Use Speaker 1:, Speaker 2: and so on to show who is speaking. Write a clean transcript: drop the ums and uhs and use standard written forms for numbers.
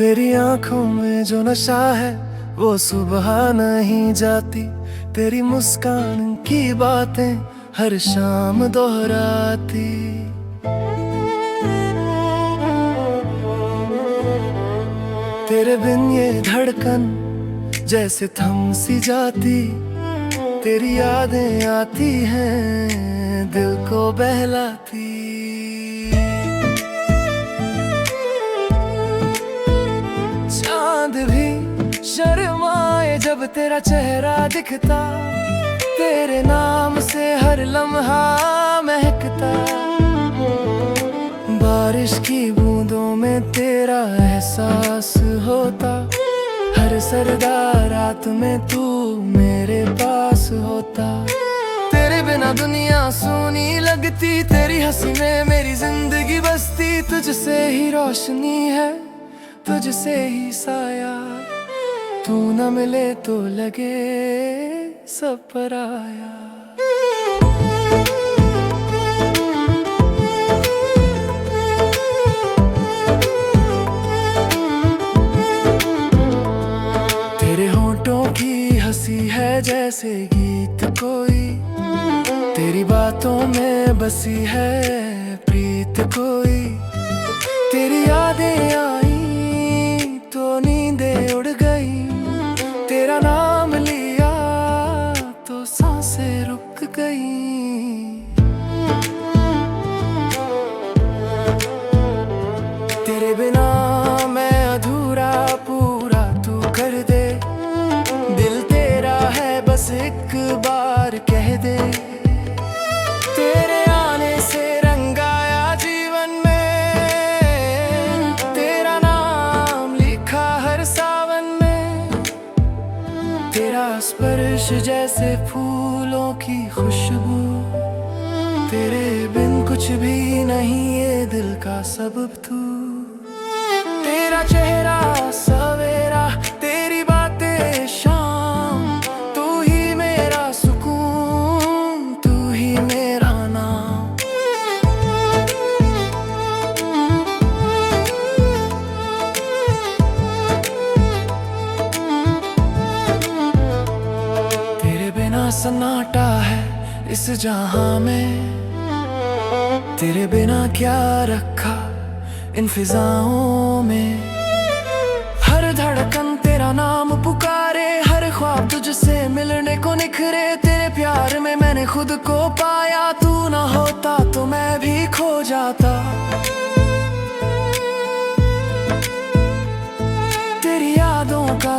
Speaker 1: तेरी आंखों में जो नशा है वो सुबह नहीं जाती, तेरी मुस्कान की बातें हर शाम दोहराती। तेरे बिन ये धड़कन जैसे थम सी जाती, तेरी यादें आती हैं दिल को बहलाती। चांद भी शर्माए जब तेरा चेहरा दिखता, तेरे नाम से हर लम्हा महकता। बारिश की बूंदों में तेरा एहसास होता, हर सर्दा रात में तू मेरे पास होता। तेरे बिना दुनिया सूनी लगती, तेरी हंसी में मेरी जिंदगी बसती। तुझसे ही रोशनी है, तुझसे ही साया, तू न मिले तो लगे सब पराया। तेरे होठों की हंसी है जैसे गीत कोई, तेरी बातों में बसी है प्रीत कोई। तेरी यादें आई तो नींदें उड़ गई, तेरा नाम लिया तो सांसें रुक गई। तेरे बिना मैं अधूरा पूरा तू कर दे, दिल तेरा है बस एक बार कह दे। तेरे आने से रंगाया जीवन में, तेरा नाम लिखा हर सावन में। तेरा स्पर्श जैसे फूलों की खुशबू, तेरे बिन कुछ भी नहीं ये दिल का सबब तू। तेरा चेहरा सवेरा, तेरी बातें शाम, तू ही मेरा सुकून, तू ही मेरा नाम। तेरे बिना सन्नाटा है इस जहां में, तेरे बिना क्या रखा इन फिजाओं में। हर धड़कन तेरा नाम पुकारे, हर ख्वाब तुझसे मिलने को निखरे। तेरे प्यार में मैंने खुद को पाया, तू ना होता तो मैं भी खो जाता। तेरी यादों का